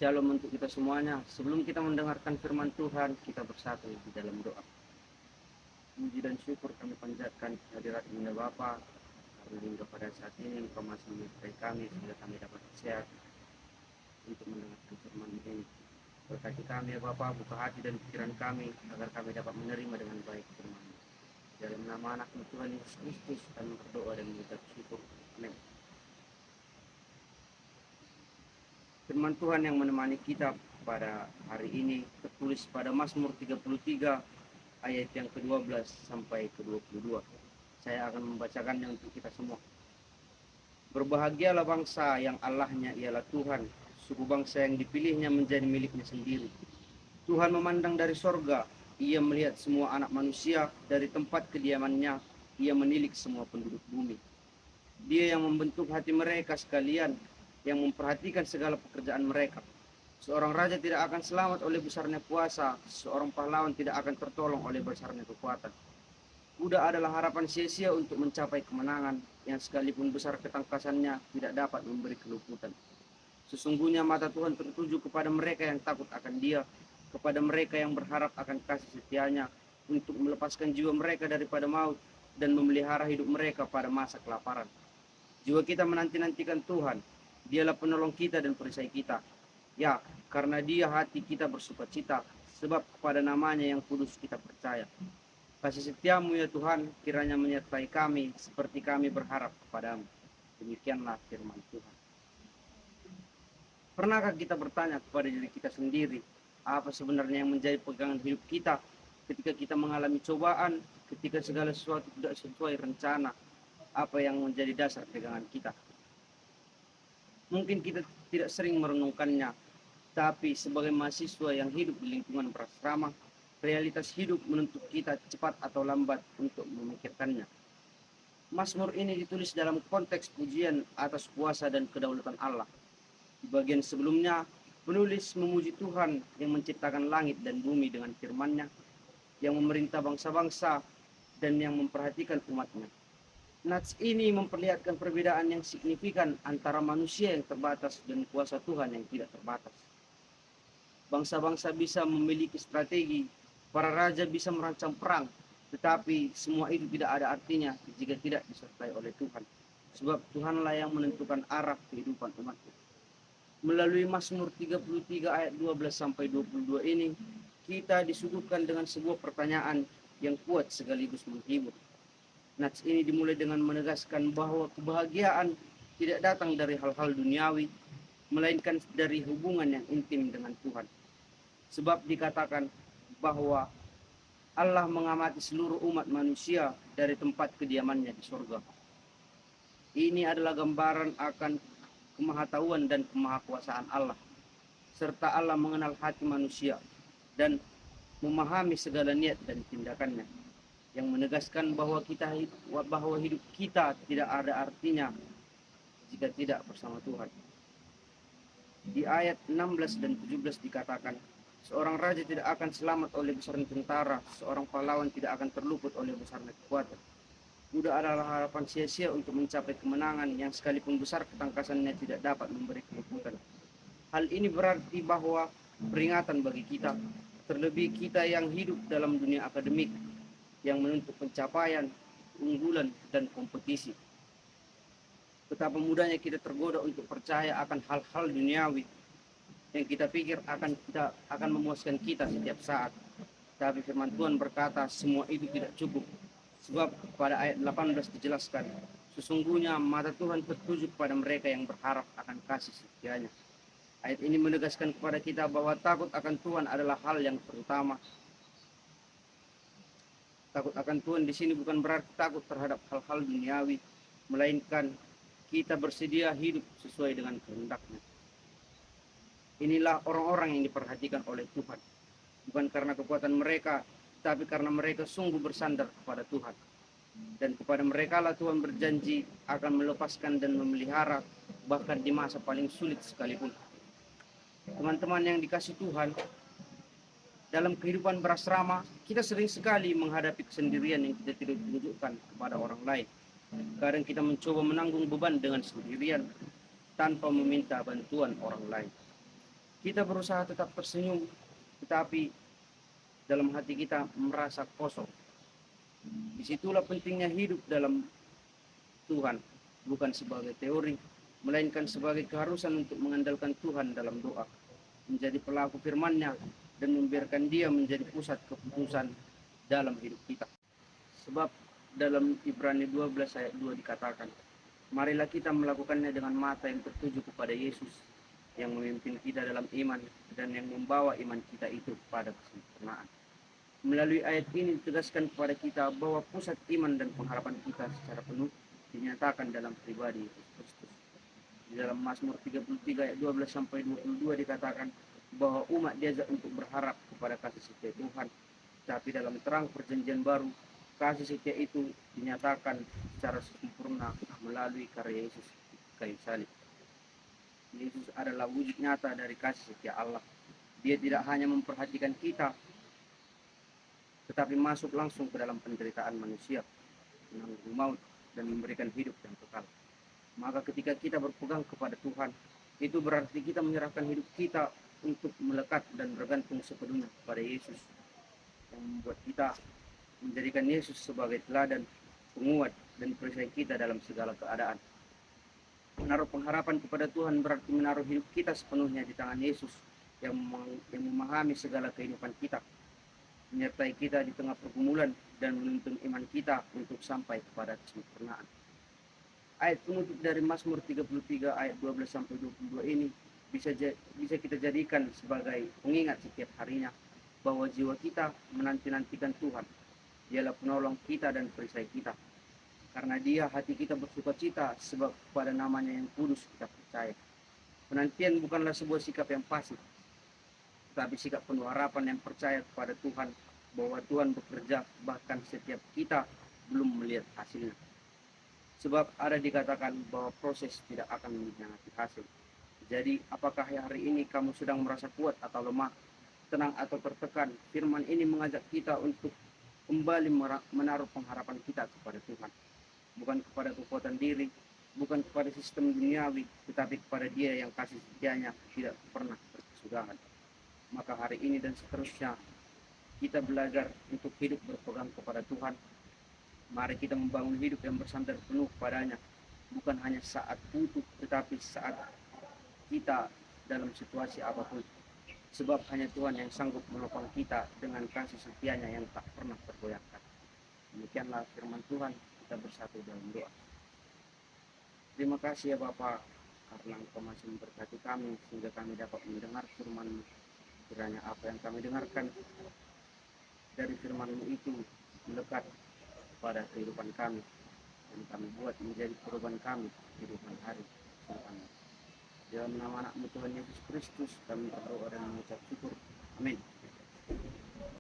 Shalom untuk kita semuanya. Sebelum kita mendengarkan firman Tuhan, kita bersatu di dalam doa. Puji dan syukur kami panjatkan kehadirat Bunda Bapa hari hingga pada saat ini Engkau masih menyertai kami sehingga kami dapat sehat untuk mendengarkan firman ini. Berkati kami ya Bapa, buka hati dan pikiran kami agar kami dapat menerima dengan baik firman. Dalam nama anak Tuhan Yesus Kristus kami berdoa dan mengucap syukur. Amin. Firman Tuhan yang menemani kita pada hari ini tertulis pada Mazmur 33 ayat yang ke-12 sampai ke-22. Saya akan membacakannya untuk kita semua. Berbahagialah bangsa yang Allahnya ialah Tuhan, suku bangsa yang dipilihnya menjadi miliknya sendiri. Tuhan memandang dari sorga, ia melihat semua anak manusia, dari tempat kediamannya, ia menilik semua penduduk bumi. Dia yang membentuk hati mereka sekalian, yang memperhatikan segala pekerjaan mereka. Seorang raja tidak akan selamat oleh besarnya kuasa, seorang pahlawan tidak akan tertolong oleh besarnya kekuatan. Kuda adalah harapan sia-sia untuk mencapai kemenangan, yang sekalipun besar ketangkasannya tidak dapat memberi keluputan. Sesungguhnya mata Tuhan tertuju kepada mereka yang takut akan Dia, kepada mereka yang berharap akan kasih setianya, untuk melepaskan jiwa mereka daripada maut dan memelihara hidup mereka pada masa kelaparan. Jiwa kita menanti-nantikan Tuhan, Dialah penolong kita dan perisai kita. Ya, karena Dia hati kita bersukacita, sebab kepada namanya yang kudus kita percaya. Kasih setiamu ya Tuhan, kiranya menyertai kami, seperti kami berharap kepadamu. Demikianlah firman Tuhan. Pernahkah kita bertanya kepada diri kita sendiri, apa sebenarnya yang menjadi pegangan hidup kita ketika kita mengalami cobaan, ketika segala sesuatu tidak sesuai rencana, apa yang menjadi dasar pegangan kita? Mungkin kita tidak sering merenungkannya, tapi sebagai mahasiswa yang hidup di lingkungan berasrama, realitas hidup menuntut kita cepat atau lambat untuk memikirkannya. Mazmur ini ditulis dalam konteks pujian atas kuasa dan kedaulatan Allah. Di bagian sebelumnya, penulis memuji Tuhan yang menciptakan langit dan bumi dengan firman-Nya, yang memerintah bangsa-bangsa dan yang memperhatikan umat-Nya. Nats ini memperlihatkan perbedaan yang signifikan antara manusia yang terbatas dan kuasa Tuhan yang tidak terbatas. Bangsa-bangsa bisa memiliki strategi, para raja bisa merancang perang, tetapi semua itu tidak ada artinya jika tidak disertai oleh Tuhan. Sebab Tuhanlah yang menentukan arah kehidupan umatnya. Melalui Mazmur 33 ayat 12 sampai 22 ini, kita disuguhkan dengan sebuah pertanyaan yang kuat sekaligus menghibur. Nats ini dimulai dengan menegaskan bahwa kebahagiaan tidak datang dari hal-hal duniawi, melainkan dari hubungan yang intim dengan Tuhan. Sebab dikatakan bahwa Allah mengamati seluruh umat manusia dari tempat kediamannya di surga. Ini adalah gambaran akan kemahatauan dan kemahakuasaan Allah, serta Allah mengenal hati manusia dan memahami segala niat dan tindakannya, yang menegaskan bahwa hidup kita tidak ada artinya jika tidak bersama Tuhan. Di ayat 16 dan 17 dikatakan, seorang raja tidak akan selamat oleh besarnya tentara, seorang pahlawan tidak akan terluput oleh besarnya kekuatan. Kuda adalah harapan sia-sia untuk mencapai kemenangan, yang sekalipun besar ketangkasannya tidak dapat memberi keluputan. Hal ini berarti bahwa peringatan bagi kita, terlebih kita yang hidup dalam dunia akademik, yang menuntut pencapaian, keunggulan, dan kompetisi. Betapa mudahnya kita tergoda untuk percaya akan hal-hal duniawi yang kita pikir akan memuaskan kita setiap saat. Tapi firman Tuhan berkata semua itu tidak cukup. Sebab pada ayat 18 dijelaskan, sesungguhnya mata Tuhan tertuju kepada mereka yang berharap akan kasih setianya. Ayat ini menegaskan kepada kita bahwa takut akan Tuhan adalah hal yang terutama. Takut akan Tuhan di sini bukan berarti takut terhadap hal-hal duniawi, melainkan kita bersedia hidup sesuai dengan kehendak-Nya. Inilah orang-orang yang diperhatikan oleh Tuhan, bukan karena kekuatan mereka, tapi karena mereka sungguh bersandar kepada Tuhan. Dan kepada mereka lah Tuhan berjanji akan melepaskan dan memelihara, bahkan di masa paling sulit sekalipun. Teman-teman yang dikasihi Tuhan, dalam kehidupan berasrama, kita sering sekali menghadapi kesendirian yang kita tidak tunjukkan kepada orang lain. Kadang kita mencoba menanggung beban dengan sendirian tanpa meminta bantuan orang lain. Kita berusaha tetap tersenyum, tetapi dalam hati kita merasa kosong. Disitulah pentingnya hidup dalam Tuhan, bukan sebagai teori, melainkan sebagai keharusan untuk mengandalkan Tuhan dalam doa, menjadi pelaku firman-Nya, dan membiarkan Dia menjadi pusat keputusan dalam hidup kita. Sebab dalam Ibrani 12 ayat 2 dikatakan, marilah kita melakukannya dengan mata yang tertuju kepada Yesus, yang memimpin kita dalam iman dan yang membawa iman kita itu pada kesempurnaan. Melalui ayat ini ditegaskan kepada kita bahwa pusat iman dan pengharapan kita secara penuh dinyatakan dalam pribadi Yesus Kristus. Di dalam Mazmur 33 ayat 12 sampai 22 dikatakan bahwa umat diajak untuk berharap kepada kasih setia Tuhan, tapi dalam terang perjanjian baru, kasih setia itu dinyatakan secara sempurna melalui karya Yesus di kayu salib. Yesus adalah wujud nyata dari kasih setia Allah. Dia tidak hanya memperhatikan kita, tetapi masuk langsung ke dalam penderitaan manusia, menanggung maut, dan memberikan hidup yang kekal. Maka ketika kita berpegang kepada Tuhan, itu berarti kita menyerahkan hidup kita untuk melekat dan bergantung sepenuhnya kepada Yesus, yang membuat kita menjadikan Yesus sebagai teladan, penguat, dan perisai kita dalam segala keadaan. Menaruh pengharapan kepada Tuhan berarti menaruh hidup kita sepenuhnya di tangan Yesus, yang memahami segala kehidupan kita, menyertai kita di tengah pergumulan, dan menuntun iman kita untuk sampai kepada kesempurnaan. Ayat penutup dari Mazmur 33 ayat 12 sampai 22 ini bisa kita jadikan sebagai pengingat setiap harinya bahwa jiwa kita menanti-nantikan Tuhan. Dialah penolong kita dan perisai kita. Karena Dia hati kita bersuka cita, sebab pada namanya yang kudus kita percaya. Penantian bukanlah sebuah sikap yang pasif, tetapi sikap penuh harapan yang percaya kepada Tuhan, bahwa Tuhan bekerja bahkan setiap kita belum melihat hasilnya. Sebab ada dikatakan bahwa proses tidak akan mengkhianati hasil. Jadi apakah hari ini kamu sedang merasa kuat atau lemah, tenang atau tertekan? Firman ini mengajak kita untuk kembali menaruh pengharapan kita kepada Tuhan, bukan kepada kekuatan diri, bukan kepada sistem duniawi, tetapi kepada Dia yang kasih setianya tidak pernah berkesudahan. Maka hari ini dan seterusnya kita belajar untuk hidup berpegang kepada Tuhan. Mari kita membangun hidup yang bersandar penuh padanya, bukan hanya saat butuh, tetapi saat kita dalam situasi apapun. Sebab hanya Tuhan yang sanggup menopang kita dengan kasih setianya yang tak pernah tergoyahkan. Demikianlah firman Tuhan, kita bersatu dalam doa. Terima kasih ya Bapa, karena Engkau masih memberkati kami sehingga kami dapat mendengar firman-Mu. Kiranya apa yang kami dengarkan dari firman-Mu itu melekat pada kehidupan kami, dan kami buat menjadi perubahan kami kehidupan hari depan. Dalam nama anak-Mu Tuhan Yesus Kristus kami berdoa dan mengucap syukur. Amin.